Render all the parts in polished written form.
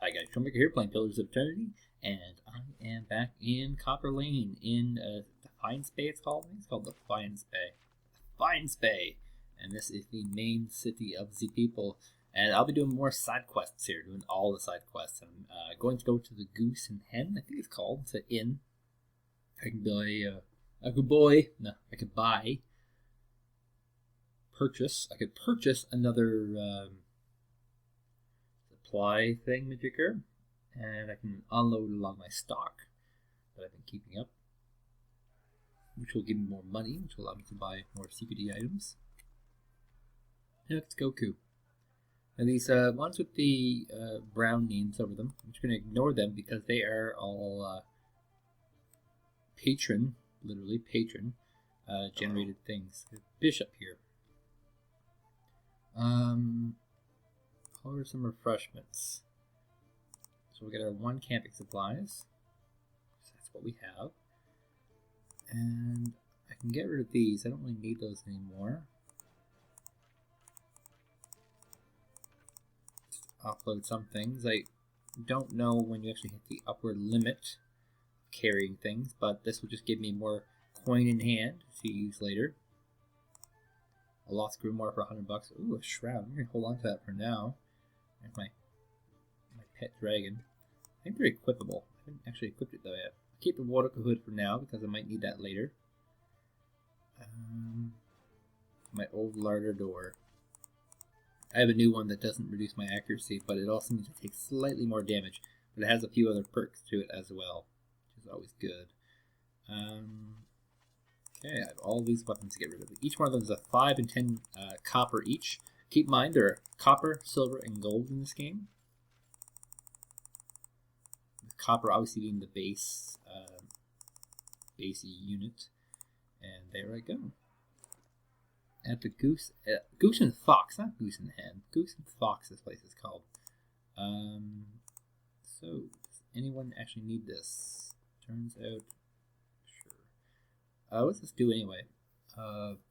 Hi guys, Troublmaker here playing Pillars of Eternity, and I am back in Copper Lane in Defiance Bay it's called? I think it's called Defiance Bay. Defiance Bay! And this is the main city of the people. And I'll be doing more side quests here, doing all the side quests. I'm going to go to the Goose and Hen, I think it's called. It's an inn. I can purchase another supply thing majigger, and I can unload a lot of my stock that I've been keeping up, which will give me more money, which will allow me to buy more CPD items. And let's go Goku. And these ones with the brown names over them, I'm just going to ignore them because they are all literally patron generated things. Bishop here. Order some refreshments. So we'll get our 1 camping supplies. So that's what we have. And I can get rid of these. I don't really need those anymore. Just offload some things. I don't know when you actually hit the upper limit of carrying things, but this will just give me more coin in hand to use later. A lost grimoire for $100. Ooh, a shroud. I'm gonna hold on to that for now. There's my pet dragon. I think they're equipable. I haven't actually equipped it though yet. I'll keep the water hood for now because I might need that later. My old larder door. I have a new one that doesn't reduce my accuracy, but it also means it takes slightly more damage. But it has a few other perks to it as well, which is always good. Okay, I have all these weapons to get rid of. Each one of them is a 5 and 10 copper each. Keep in mind there are copper, silver, and gold in this game. With copper obviously being the base unit. And there I go. At the Goose and Fox, not Goose and Hen. Goose and Fox, this place is called. So, does anyone actually need this? Turns out, sure. What's this do anyway?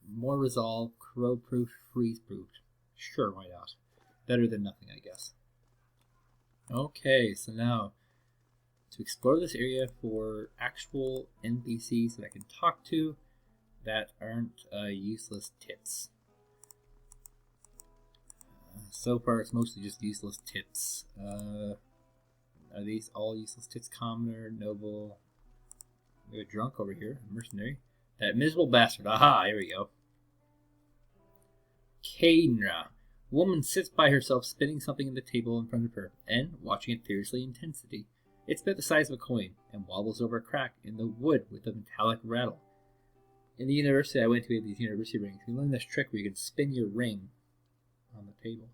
More resolve, corrode-proof, freeze-proof. Sure, why not? Better than nothing, I guess. Okay, so now to explore this area for actual NPCs that I can talk to that aren't useless tits. So far, it's mostly just useless tits. Are these all useless tits? Commoner, noble. We have a drunk over here, a mercenary. That miserable bastard. Aha, here we go. Kainra. Woman sits by herself, spinning something on the table in front of her, and watching it fiercely intensity. It's about the size of a coin, and wobbles over a crack in the wood with a metallic rattle. In the university I went to, we had these university rings. We learned this trick where you can spin your ring on the table.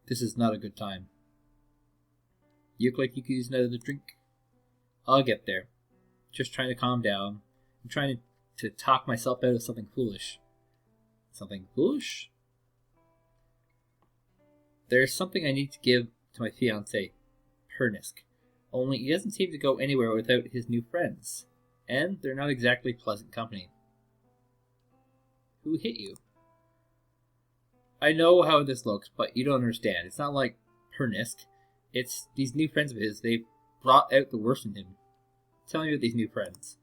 This is not a good time. You look like you could use another drink. I'll get there. Just trying to calm down. I'm trying to talk myself out of something foolish. Something foolish? There's something I need to give to my fiancé, Pernisk. Only he doesn't seem to go anywhere without his new friends. And they're not exactly pleasant company. Who hit you? I know how this looks, but you don't understand. It's not like Pernisk. It's these new friends of his. They've brought out the worst in him. Tell me about these new friends.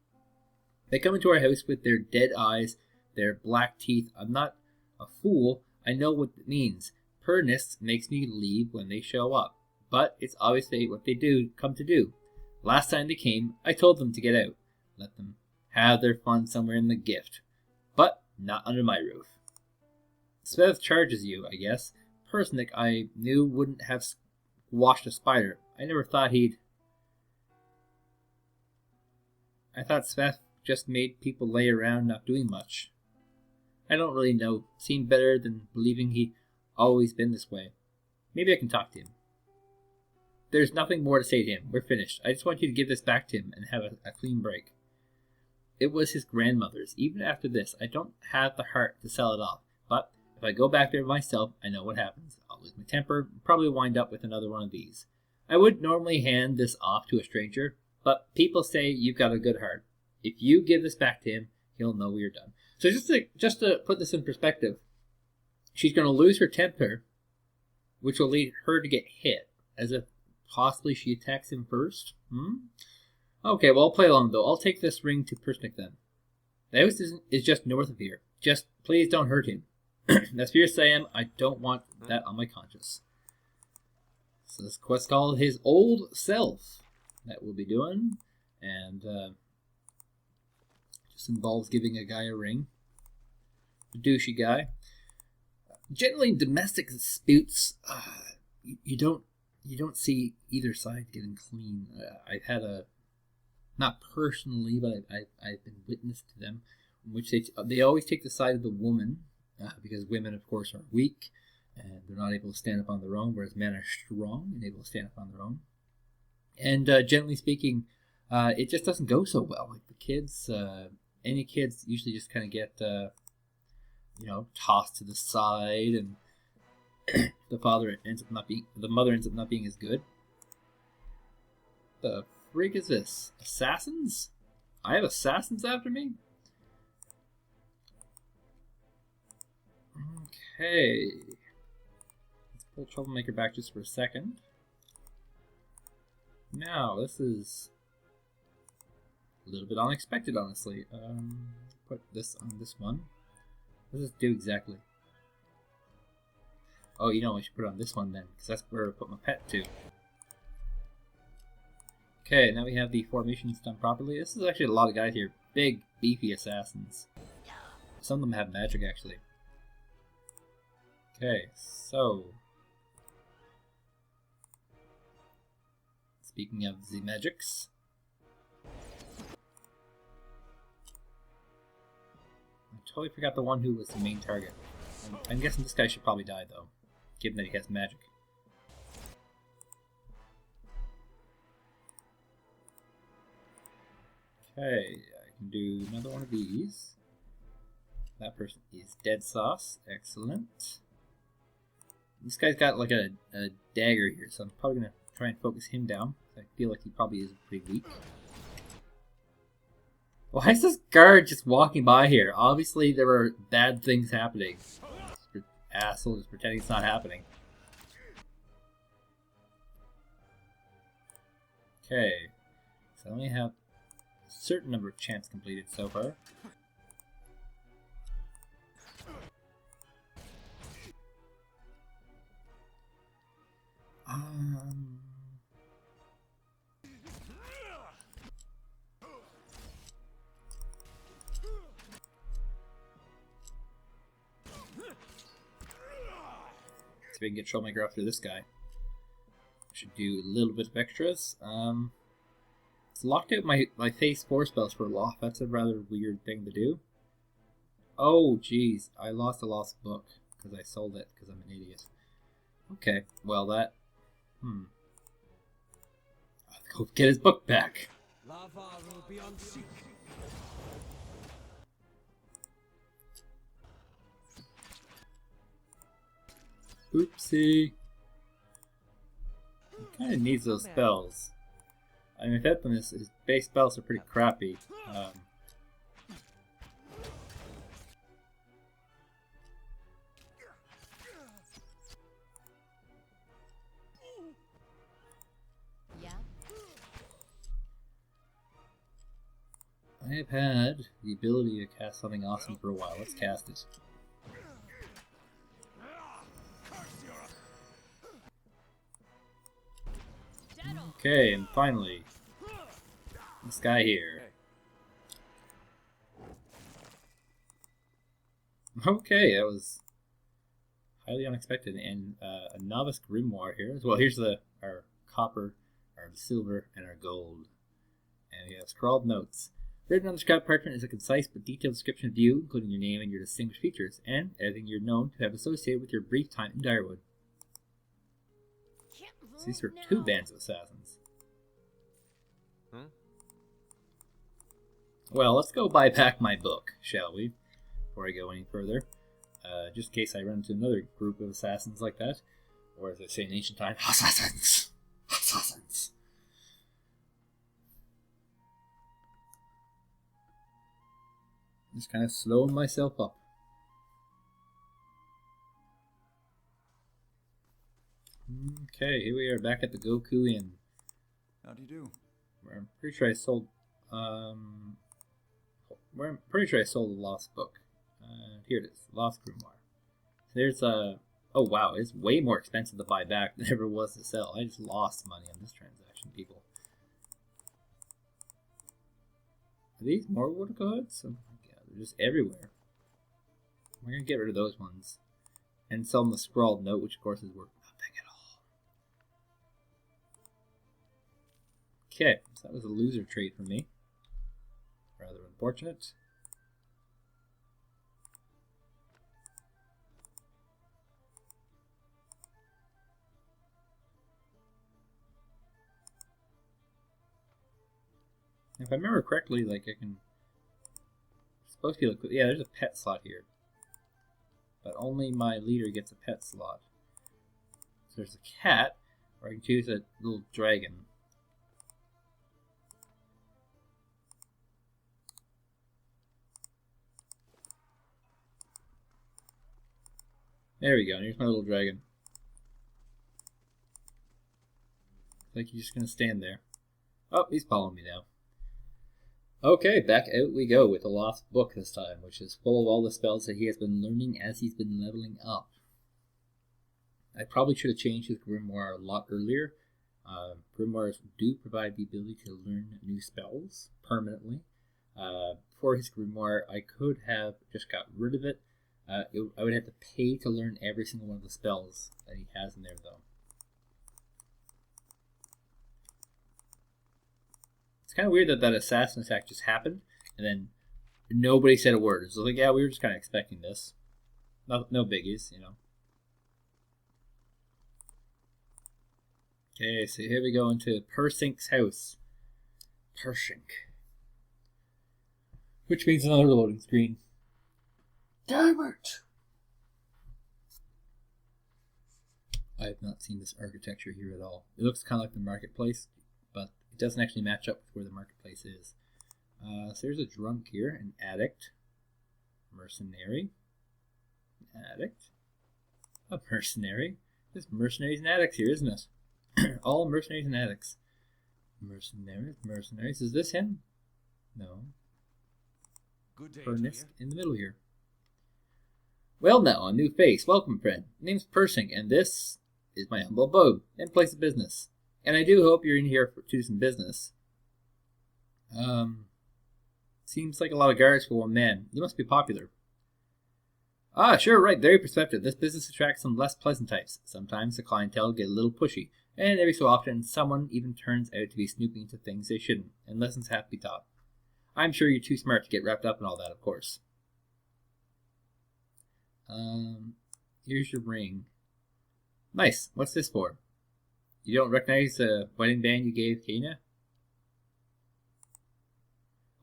They come into our house with their dead eyes, their black teeth. I'm not a fool. I know what it means. Pernisk makes me leave when they show up. But it's obviously what they come to do. Last time they came, I told them to get out. Let them have their fun somewhere in the gift. But not under my roof. Svev charges you, I guess. Persnick I knew wouldn't have squashed a spider. I never thought he'd... I thought Svev just made people lay around not doing much. I don't really know. Seemed better than believing he always been this way. Maybe I can talk to him. There's nothing more to say to him. We're finished. I just want you to give this back to him and have a clean break. It was his grandmother's. Even after this, I don't have the heart to sell it off. But if I go back there myself, I know what happens. I'll lose my temper and probably wind up with another one of these. I would normally hand this off to a stranger, but people say you've got a good heart. If you give this back to him, he'll know we're done. So just to put this in perspective, she's going to lose her temper which will lead her to get hit, as if possibly she attacks him first. Okay, well, I'll play along though. I'll take this ring to Persnick then. The house is just north of here. Just please don't hurt him. As fierce as I am, I don't want that on my conscience. So this quest called His Old Self that we'll be doing, and just involves giving a guy a ring. A douchey guy. Generally, in domestic disputes, you don't see either side getting clean. I've had not personally, but I've been witness to them, in which they always take the side of the woman, because women, of course, are weak and they're not able to stand up on their own, whereas men are strong and able to stand up on their own. And generally speaking, it just doesn't go so well. Like the kids, any kids usually just kind of get tossed to the side, and the mother ends up not being as good. The frig is this? Assassins? I have assassins after me? Okay. Let's pull Troublemaker back just for a second. Now, this is a little bit unexpected, honestly. Put this on this one. What does this do exactly? Oh, you know, I should put it on this one then, because that's where I put my pet to. Okay, now we have the formations done properly. This is actually a lot of guys here. Big, beefy assassins. Some of them have magic, actually. Okay, so... Speaking of the magics... I totally forgot the one who was the main target. I'm guessing this guy should probably die, though, given that he has magic. Okay, I can do another one of these. That person is dead sauce. Excellent. This guy's got like a dagger here, so I'm probably going to try and focus him down. I feel like he probably is pretty weak. Why is this guard just walking by here? Obviously there are bad things happening. This asshole is pretending it's not happening. Okay, so I only have a certain number of chants completed so far. See if we can get Troublemaker after this guy. Should do a little bit of extras. It's locked out my phase 4 spells for Loft. That's a rather weird thing to do. Oh, jeez. I lost a lost book because I sold it because I'm an idiot. Okay, well that... I'll have to go get his book back. Oopsie. He kind of needs those spells. I mean, his base spells are pretty crappy. I have had the ability to cast something awesome for a while. Let's cast it. Okay, and finally, this guy here. Okay, that was highly unexpected, and a novice grimoire here as well. Here's our copper, our silver, and our gold, and we have scrawled notes. Written on the scrap parchment is a concise but detailed description of you, including your name and your distinguished features, and everything you're known to have associated with your brief time in Direwood. So these are 2 bands of assassins. Well, let's go buy back my book, shall we? Before I go any further. Just in case I run into another group of assassins like that. Or as they say in ancient times, assassins! Assassins! Just kind of slowing myself up. Okay, here we are back at the Goku Inn. How do you do? I'm pretty sure I sold. I'm pretty sure I sold the lost book. Here it is, Lost Grimoire. There's a. Oh wow, it's way more expensive to buy back than it ever was to sell. I just lost money on this transaction, people. Are these more wood goods? Oh my god, they're just everywhere. We're gonna get rid of those ones and sell them the scrawled note, which of course is worth nothing at all. Okay, so that was a loser trade for me. Rather unfortunate. If I remember correctly, like I can. It's supposed to be. Yeah, there's a pet slot here. But only my leader gets a pet slot. So there's a cat, or I can choose a little dragon. There we go, and here's my little dragon. Like he's just gonna stand there. Oh, he's following me now. Okay, back out we go with the lost book this time, which is full of all the spells that he has been learning as he's been leveling up. I probably should have changed his grimoire a lot earlier. Grimoires do provide the ability to learn new spells permanently. For his grimoire, I could have just got rid of it. I would have to pay to learn every single one of the spells that he has in there, though. It's kind of weird that assassin attack just happened, and then nobody said a word. It's like, yeah, we were just kind of expecting this. No biggies, you know. Okay, so here we go into Persink's house. Persink. Which means another loading screen. Damn it! I have not seen this architecture here at all. It looks kind of like the marketplace, but it doesn't actually match up with where the marketplace is. So there's a drunk here, an addict, mercenary, an addict, a mercenary. There's mercenaries and addicts here, isn't it? All mercenaries and addicts. Mercenaries. Is this him? No. Good day. Furnace in the middle here. Well now, a new face. Welcome, friend. Name's Persink, and this is my humble abode and place of business. And I do hope you're in here to do some business. Seems like a lot of guards for one man. You must be popular. Ah, sure, right. Very perceptive. This business attracts some less pleasant types. Sometimes the clientele get a little pushy, and every so often someone even turns out to be snooping into things they shouldn't, and lessons have to be taught. I'm sure you're too smart to get wrapped up in all that, of course. Here's your ring. Nice. What's this for? You don't recognize the wedding band you gave Kena?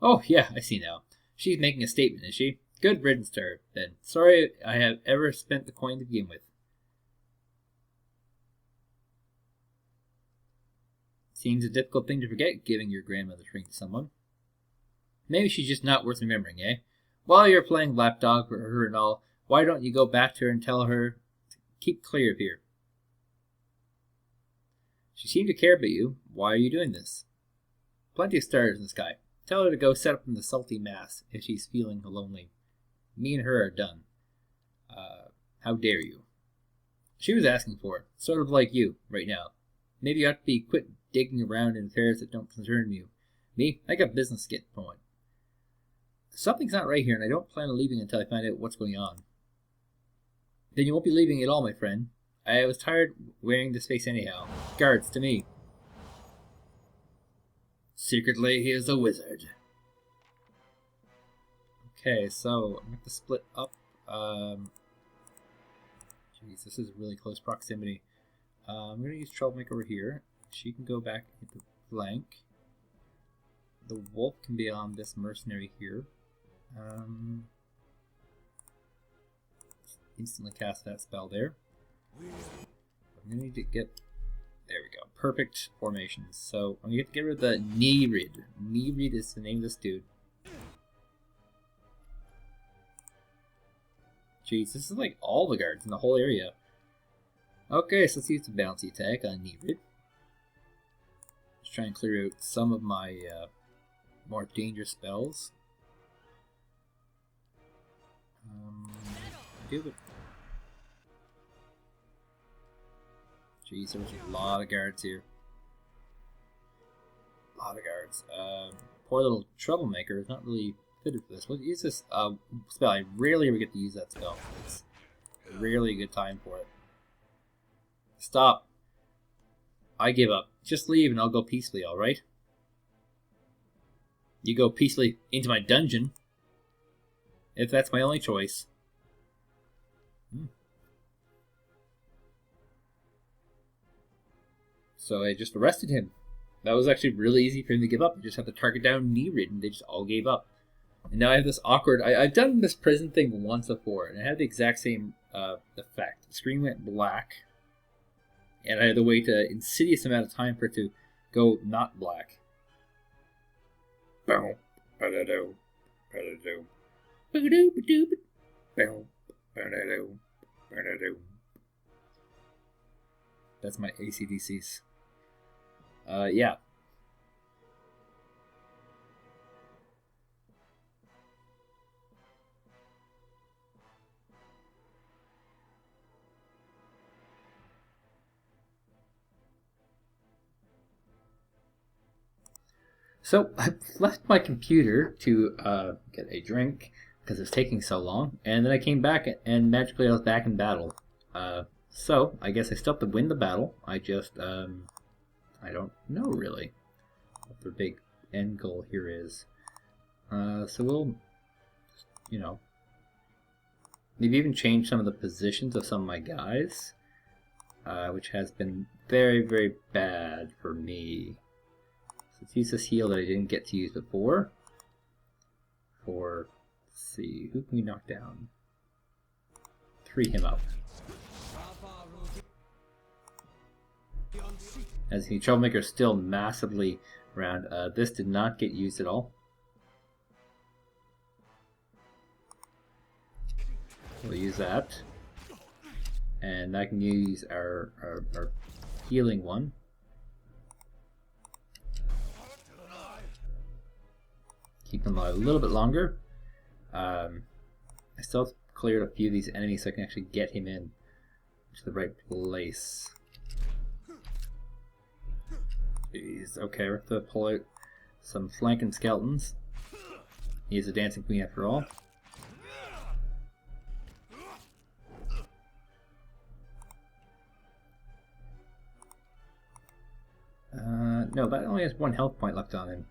Oh, yeah, I see now. She's making a statement, is she? Good riddance to her, then. Sorry I have ever spent the coin to begin with. Seems a difficult thing to forget, giving your grandmother's ring to someone. Maybe she's just not worth remembering, eh? While you're playing lapdog for her and all, why don't you go back to her and tell her to keep clear of here? She seemed to care about you. Why are you doing this? Plenty of stars in the sky. Tell her to go set up in the salty mass if she's feeling lonely. Me and her are done. How dare you? She was asking for it, sort of like you, right now. Maybe you ought to be quit digging around in affairs that don't concern you. Me, I got business to get going. Something's not right here, and I don't plan on leaving until I find out what's going on. Then you won't be leaving at all, my friend. I was tired wearing this face anyhow. Guards, to me. Secretly, he is a wizard. Okay, so I'm going to split up. Jeez, this is really close proximity. I'm going to use Troublemaker over here. She can go back and hit the flank. The wolf can be on this mercenary here. Instantly cast that spell there. I'm going to need to get... There we go. Perfect formations. So I'm going to get rid of the Nereid. Nereid is the name of this dude. Jeez, this is like all the guards in the whole area. Okay, so let's use the bouncy attack on Needed. Just try and clear out some of my more dangerous spells. Do it. Jeez, there's a lot of guards here. A lot of guards. Poor little Troublemaker is not really fitted for this. We'll use this spell. I rarely ever get to use that spell. It's rarely a good time for it. Stop. I give up. Just leave and I'll go peacefully, alright? You go peacefully into my dungeon. If that's my only choice. So I just arrested him. That was actually really easy for him to give up. I just had to target down Needed and they just all gave up. And now I have this awkward... I've done this prison thing once before, and I had the exact same effect. The screen went black, and I had to wait an insidious amount of time for it to go not black. That's my AC/DCs. Yeah. So I left my computer to get a drink because it was taking so long, and then I came back and magically I was back in battle. So I guess I still have to win the battle. I just I don't know really what the big end goal here is. So we'll, you know, maybe even change some of the positions of some of my guys, which has been very, very bad for me. Let's use this heal that I didn't get to use before. Let's see, who can we knock down? Free him up. As the Troublemaker is still massively around. This did not get used at all. We'll use that. And I can use our healing one. Keep them a little bit longer. I still cleared a few of these enemies so I can actually get him in to the right place. Jeez, okay, we have to pull out some flanking skeletons. He's a dancing queen after all. No, that only has one health point left on him.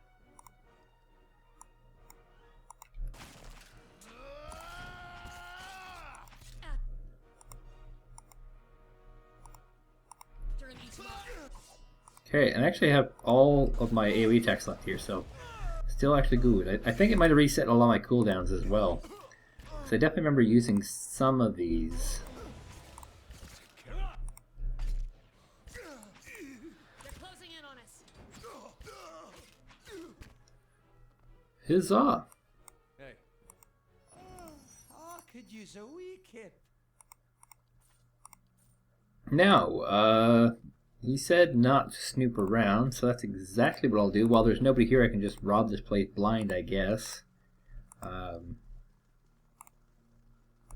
Okay, and I actually have all of my AoE attacks left here, so still actually good. I think it might have reset a lot of my cooldowns as well. So I definitely remember using some of these. They're closing in on us. Huzzah! Hey. How could you so wicked? Now, he said not to snoop around, so that's exactly what I'll do. While there's nobody here, I can just rob this place blind, I guess.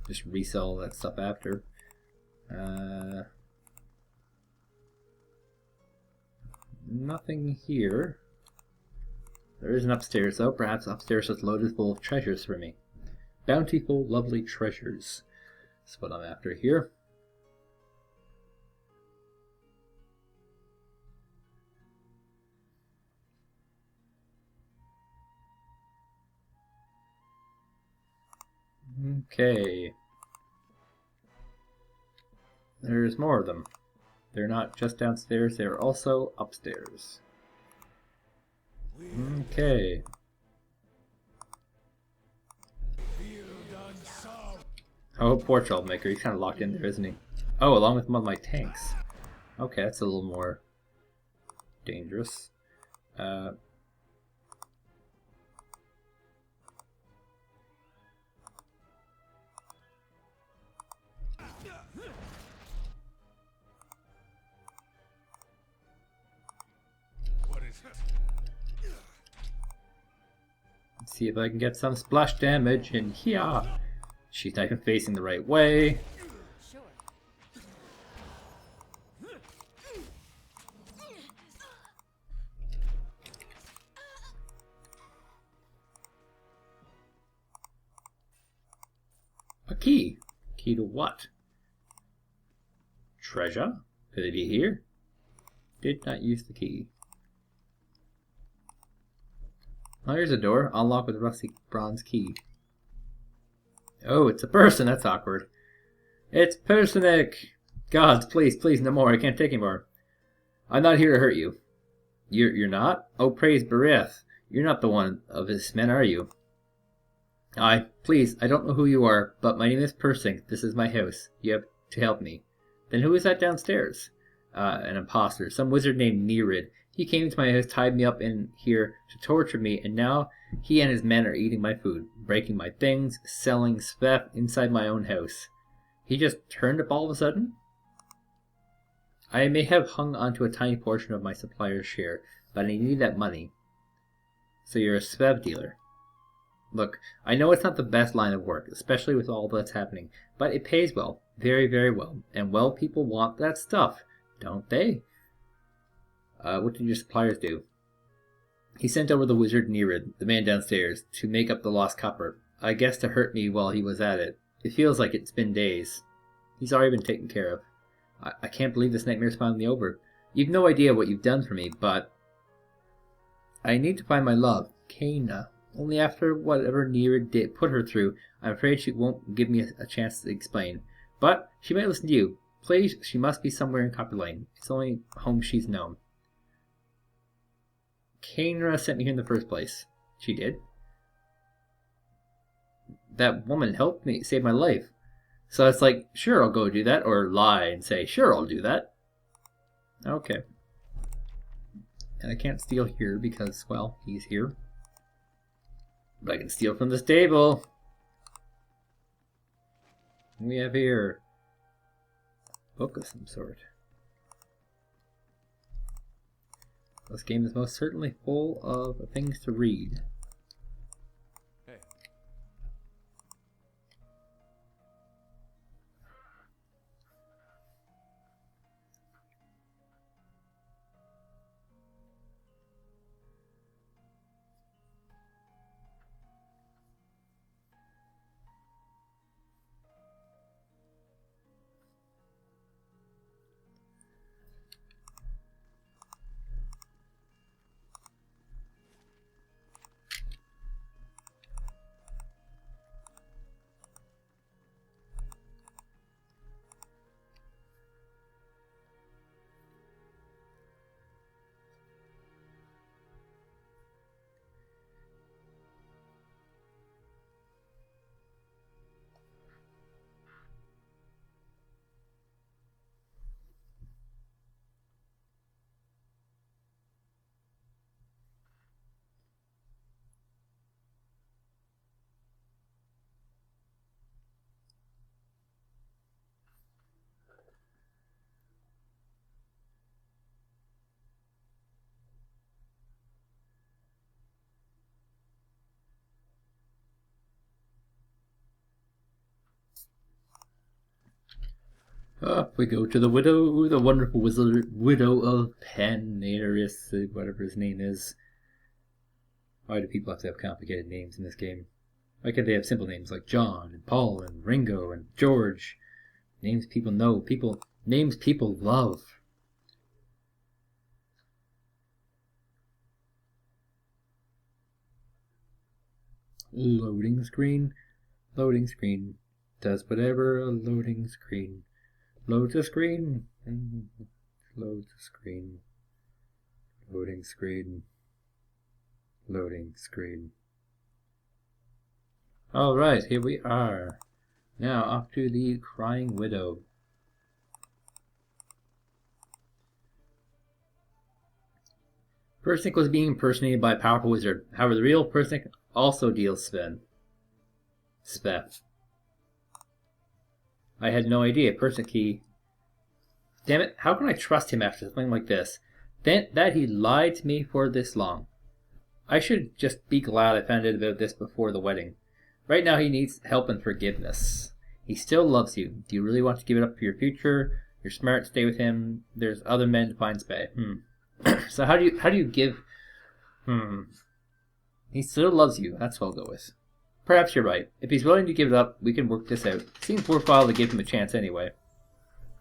Just resell that stuff after. Nothing here. There is an upstairs, though. Perhaps upstairs is loaded full of treasures for me. Bountiful, lovely treasures. That's what I'm after here. Okay. There's more of them. They're not just downstairs, they're also upstairs. Okay. Oh, poor Troublemaker. He's kind of locked in there, isn't he? Oh, along with one of my tanks. Okay, that's a little more dangerous. Let's see if I can get some splash damage in here. She's not even facing the right way. Sure. A key. Key to what? Treasure? Could it be here? Did not use the key. Oh, here's a door. Unlock with a rusty bronze key. Oh, it's a person. That's awkward. It's Personic! Gods, please, please, no more. I can't take anymore. I'm not here to hurt you. You're not? Oh, praise Bereth. You're not the one of his men, are you? Please, I don't know who you are, but my name is Persing. This is my house. You have to help me. Then who is that downstairs? An imposter. Some wizard named Nerid. He came into my house, tied me up in here to torture me, and now he and his men are eating my food, breaking my things, selling stuff inside my own house. He just turned up all of a sudden? I may have hung onto a tiny portion of my supplier's share, but I need that money. So you're a svev dealer. Look, I know it's not the best line of work, especially with all that's happening, but it pays well, very, very well, and well people want that stuff, don't they? What did your suppliers do? He sent over the wizard Nerid, the man downstairs, to make up the lost copper. I guess to hurt me while he was at it. It feels like it's been days. He's already been taken care of. I can't believe this nightmare's finally over. You've no idea what you've done for me, but I need to find my love, Kana. Only after whatever Nerid did put her through, I'm afraid she won't give me a chance to explain. But she might listen to you. Please, she must be somewhere in Copper Lane. It's the only home she's known. Kana sent me here in the first place. She did? That woman helped me save my life. So it's like, sure, I'll go do that, or lie and say, sure, I'll do that. Okay. And I can't steal here because, well, he's here. But I can steal from this table. We have here a book of some sort. This game is most certainly full of things to read. Hey. Up we go to the widow, the wonderful widow of Panaris, whatever his name is. Why do people have to have complicated names in this game? Why can't they have simple names like John and Paul and Ringo and George? Names people know, names people love. Loading screen, does whatever a loading screen. Loads a screen, and loads a screen. Loading screen. Loading screen. Alright, here we are. Now, off to the Crying Widow. Persnick was being impersonated by a powerful wizard. However, the real Persnick also deals Sveth. I had no idea. Persnick key. Damn it, how can I trust him after something like this? that he lied to me for this long. I should just be glad I found out about this before the wedding. Right now he needs help and forgiveness. He still loves you. Do you really want to give it up for your future? You're smart, stay with him. There's other men to find Spay. So how do you give... He still loves you. That's what I'll go with. Perhaps you're right. If he's willing to give it up, we can work this out. It seems worthwhile to give him a chance anyway.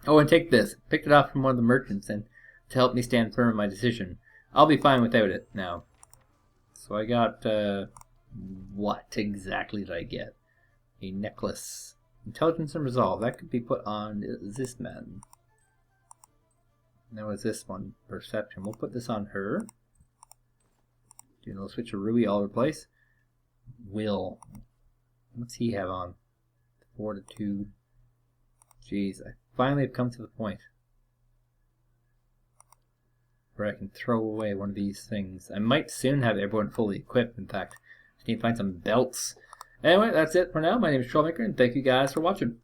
Oh, and take this. Picked it up from one of the merchants and to help me stand firm in my decision. I'll be fine without it now. So I got, what exactly did I get? A necklace. Intelligence and resolve. That could be put on this man. Now is this one? Perception. We'll put this on her. Do a little switcheroo all over the place. Will. What's he have on? Fortitude. Jeez, I finally have come to the point where I can throw away one of these things. I might soon have everyone fully equipped, in fact. Just need to find some belts. Anyway, that's it for now. My name is Troublmaker, and thank you guys for watching.